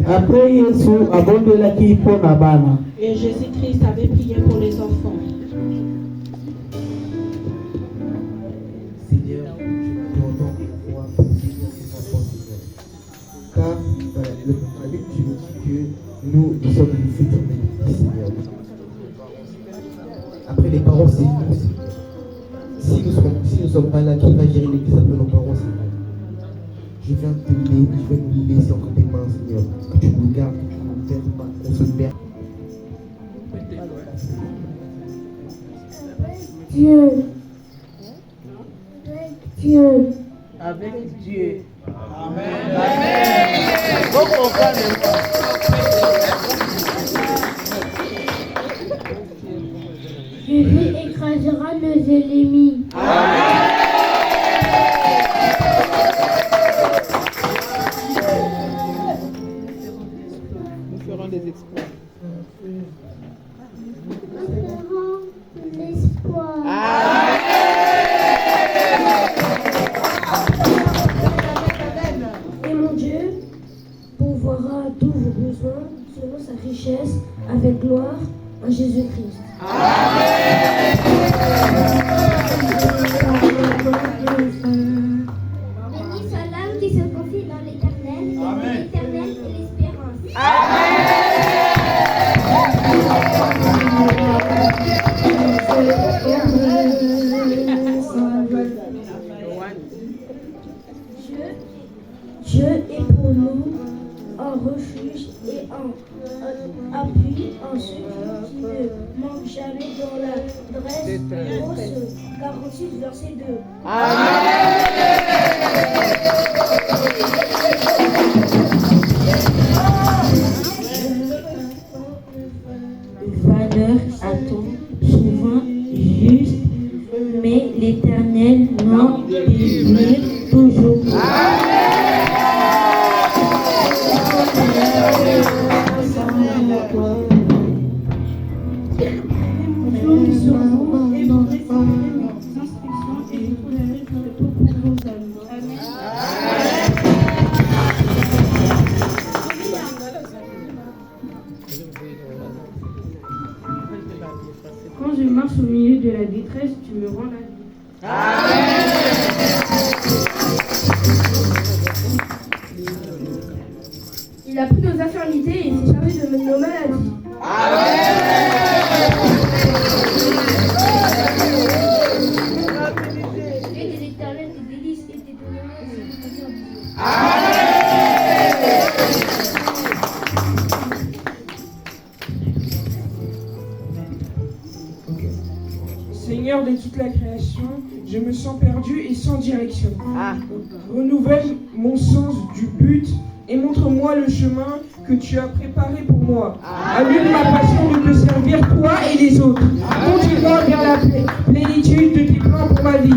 Après Yesu abondelaki mpo na bana. Et Jésus-Christ avait prié pour les enfants. Seigneur, je t'entends pouvoir bénir tes enfants, Seigneur. Car la Bible nous dit que nous sommes le futur bénéfice, Seigneur. Après les parents, c'est nous, Seigneur. Si nous ne sommes pas là, qui va gérer l'église après nos parents, Seigneur? Je viens nous laisser entre tes mains, Seigneur. Que tu nous gardes, que tu ne nous perds pas, qu'on se perd. Dieu. Avec Dieu. Amen. Jésus écrasera nos ennemis. Nous ferons des exploits. L'espoir. Et mon Dieu pourvoira à tous vos besoins selon sa richesse avec gloire en Jésus-Christ. Béni soit l'âme qui se confie dans l'Éternel, l'Éternel est l'espérance. Dieu est pour nous un refuge et un appui en ceux qui ne manquent jamais dans la dresse. 46, verset 2. Valeur attend souvent juste, mais l'Éternel n'en désire toujours. Quand je marche au milieu de la détresse, tu me rends la vie. Il a pris nos infirmités et s'est chargé de nos maladies. Et de l'Éternel des délices et des délivrances. Seigneur de toute la création, je me sens perdu et sans direction. Renouvelle mon sens du but et montre-moi le chemin que tu as préparé pour moi. Allume ma passion de te servir, toi et les autres. Conduis-moi vers la plénitude de tes plans pour ma vie.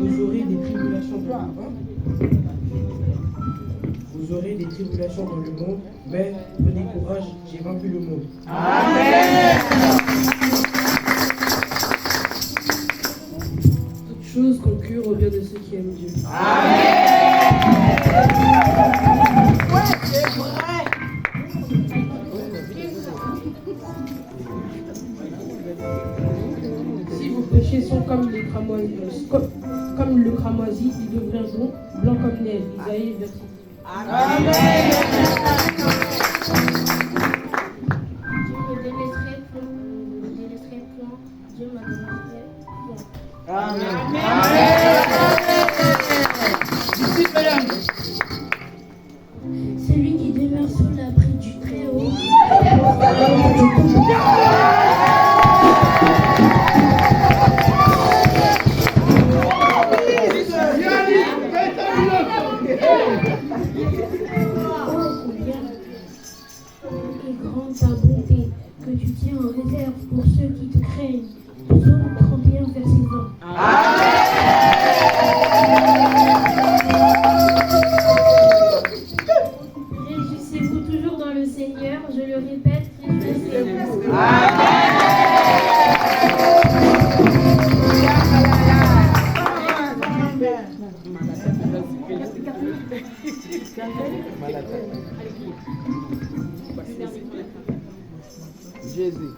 Vous aurez des tribulations Vous aurez des tribulations dans le monde, mais prenez courage, j'ai vaincu le monde. Toutes choses concurrent au bien de ceux qui aiment Dieu. Si vos péchés sont comme le cramoisi, ils deviendront blancs comme neige. Isaïe, verset 10. Dieu me délaisserait point. Dieu m'a délaissé point. Celui qui demeure sous l'abri du Très-Haut. Et grande ta bonté, que tu tiens en réserves pour ceux qui te craignent. Psaume 31, verset 20. Réjouissez-vous toujours dans le Seigneur, je le répète, réjouissez-vous. Jésus.